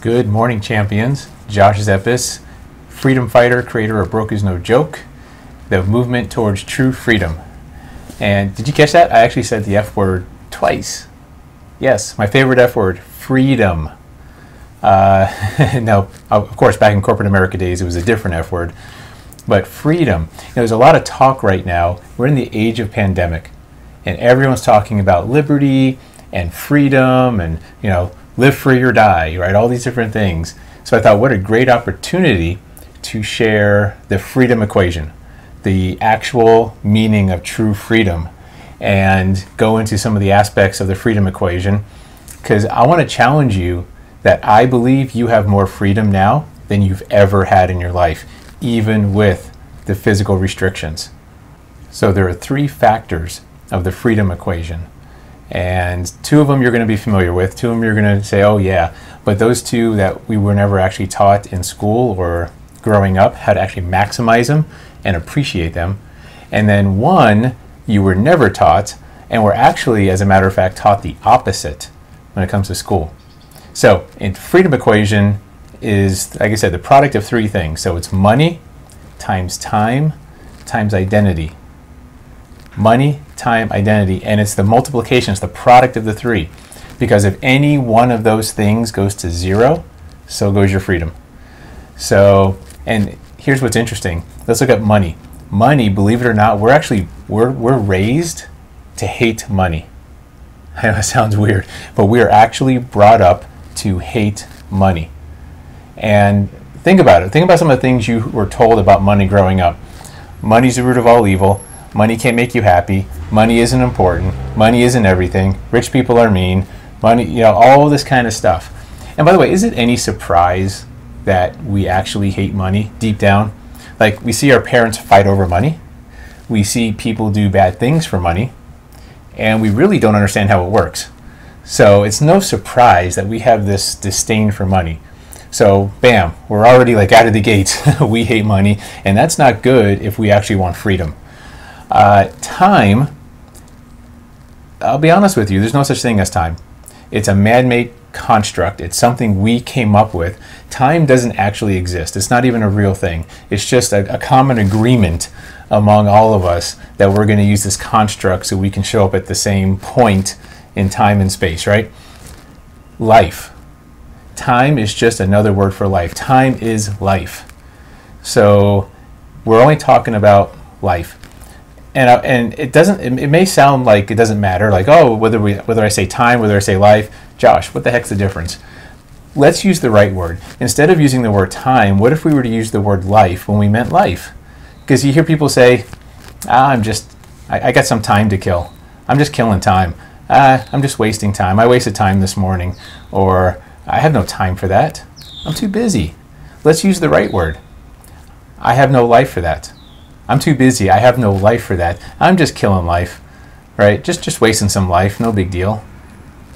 Good morning, champions. Josh Zeppis, freedom fighter, creator of Broke Is No Joke, the movement towards true freedom. And did you catch that? I actually said the F word twice. Yes, my favorite F word, freedom. Now, of course, back in corporate America days, it was a different F word. But freedom. There's a lot of talk right now. We're in the age of pandemic, and everyone's talking about liberty and freedom and, live free or die, right? All these different things. So I thought, what a great opportunity to share the freedom equation, the actual meaning of true freedom, and go into some of the aspects of the freedom equation, because I want to challenge you that I believe you have more freedom now than you've ever had in your life, even with the physical restrictions. So there are three factors of the freedom equation. And two of them you're going to be familiar with. Two of them you're going to say, oh yeah. But those two that we were never actually taught in school or growing up, how to actually maximize them and appreciate them. And then one you were never taught, and were actually, as a matter of fact, taught the opposite when it comes to school. So in freedom equation is, like I said, the product of three things. So it's money times time times identity. Money, time, identity, and it's the multiplication, it's the product of the three. Because if any one of those things goes to zero, so goes your freedom. So, and here's what's interesting. Let's look at money. Money, believe it or not, we're raised to hate money. I know it sounds weird, but we are actually brought up to hate money. And think about it. Think about some of the things you were told about money growing up. Money's the root of all evil. Money can't make you happy. Money isn't important. Money isn't everything. Rich people are mean. Money, all this kind of stuff. And by the way, is it any surprise that we actually hate money deep down? Like, we see our parents fight over money. We see people do bad things for money. And we really don't understand how it works. So it's no surprise that we have this disdain for money. So bam, we're already like out of the gates. We hate money. And that's not good if we actually want freedom. Time, I'll be honest with you, there's no such thing as time. It's a man-made construct. It's something we came up with. Time doesn't actually exist. It's not even a real thing. It's just a common agreement among all of us that we're going to use this construct so we can show up at the same point in time and space, right? Life. Time is just another word for life. Time is life. So we're only talking about life. And it may sound like it doesn't matter, like, oh, whether I say time, whether I say life. Josh, what the heck's the difference? Let's use the right word. Instead of using the word time, what if we were to use the word life when we meant life? Because you hear people say, I got some time to kill. I'm just killing time. I'm just wasting time. I wasted time this morning. Or I have no time for that. I'm too busy. Let's use the right word. I have no life for that. I'm too busy. I have no life for that. I'm just killing life, right? Just wasting some life. No big deal.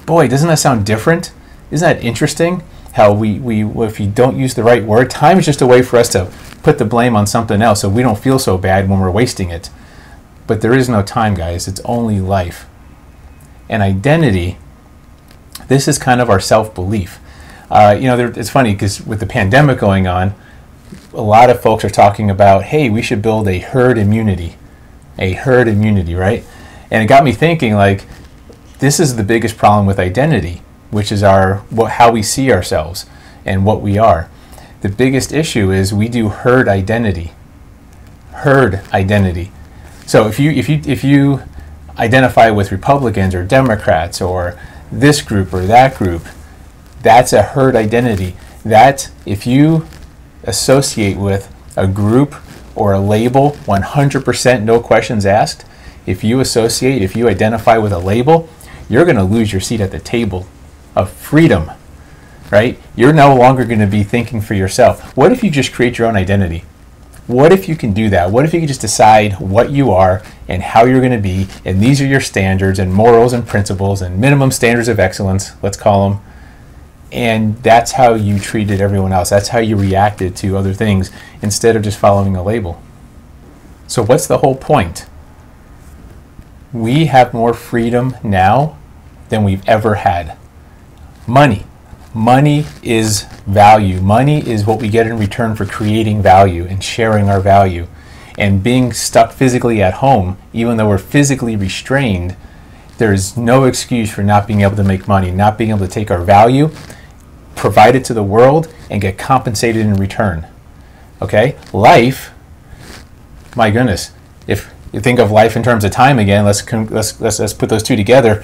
Boy, doesn't that sound different? Isn't that interesting? How if you don't use the right word, time is just a way for us to put the blame on something else so we don't feel so bad when we're wasting it. But there is no time, guys. It's only life. And identity, this is kind of our self-belief. It's funny because with the pandemic going on, a lot of folks are talking about, hey, we should build a herd immunity, right? And it got me thinking, like, this is the biggest problem with identity, which is how we see ourselves and what we are. The biggest issue is we do herd identity. So if you identify with Republicans or Democrats or this group or that group, that's a herd identity. That if you associate with a group or a label 100%, no questions asked, if you identify with a label, you're going to lose your seat at the table of freedom, right? You're no longer going to be thinking for yourself. What if you just create your own identity? What if you can do that? What if you can just decide what you are and how you're going to be, and these are your standards and morals and principles and minimum standards of excellence, let's call them, and that's how you treated everyone else. That's how you reacted to other things instead of just following a label. So what's the whole point? We have more freedom now than we've ever had. Money. Money is value. Money is what we get in return for creating value and sharing our value. And being stuck physically at home, even though we're physically restrained, there is no excuse for not being able to make money, not being able to take our value, provide it to the world, and get compensated in return. Okay? Life, my goodness, if you think of life in terms of time again, let's put those two together.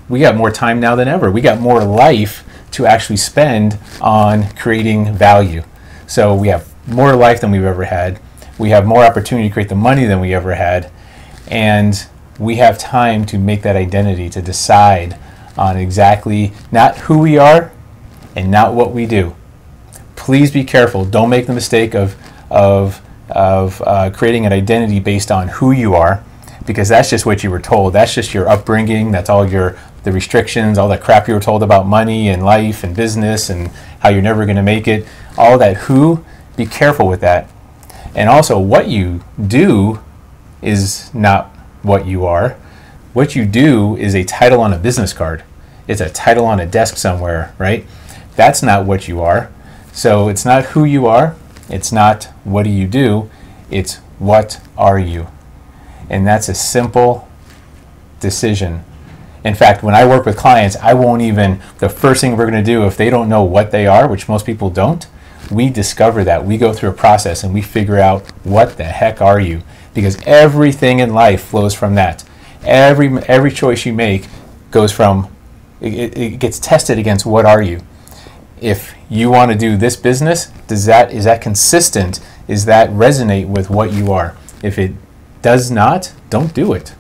We got more time now than ever. We got more life to actually spend on creating value. So we have more life than we've ever had. We have more opportunity to create the money than we ever had. And we have time to make that identity, to decide on exactly not who we are and not what we do. Please be careful. Don't make the mistake of creating an identity based on who you are, because that's just what you were told. That's just your upbringing. That's all the restrictions, all that crap you were told about money and life and business and how you're never going to make it. All that who, be careful with that. And also, what you do is not what you are. What you do is a title on a business card. It's a title on a desk somewhere, right? That's not what you are. So it's not who you are. It's not what do you do. It's what are you? And that's a simple decision. In fact, when I work with clients, the first thing we're going to do if they don't know what they are, which most people don't, we discover that. We go through a process and we figure out what the heck are you? Because everything in life flows from that. Every choice you make goes from, it gets tested against what are you? If you want to do this business, is that consistent? Is that resonate with what you are? If it does not, don't do it.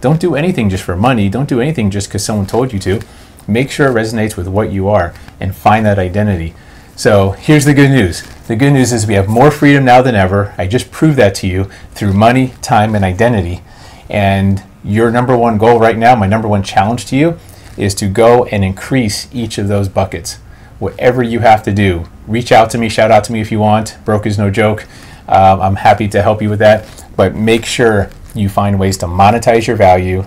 Don't do anything just for money. Don't do anything just because someone told you to. Make sure it resonates with what you are and find that identity. So here's the good news. The good news is we have more freedom now than ever. I just proved that to you through money, time, and identity. And your number one goal right now, my number one challenge to you, is to go and increase each of those buckets. Whatever you have to do, reach out to me, shout out to me if you want. Broke is no joke. I'm happy to help you with that. But make sure you find ways to monetize your value,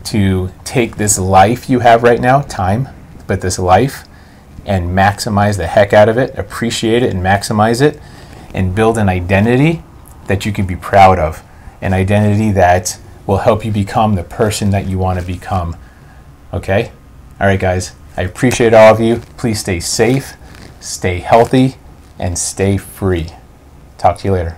to take this life you have right now, time, but this life, and maximize the heck out of it, appreciate it and maximize it, and build an identity that you can be proud of, an identity that will help you become the person that you want to become. Okay? All right, guys. I appreciate all of you. Please stay safe, stay healthy, and stay free. Talk to you later.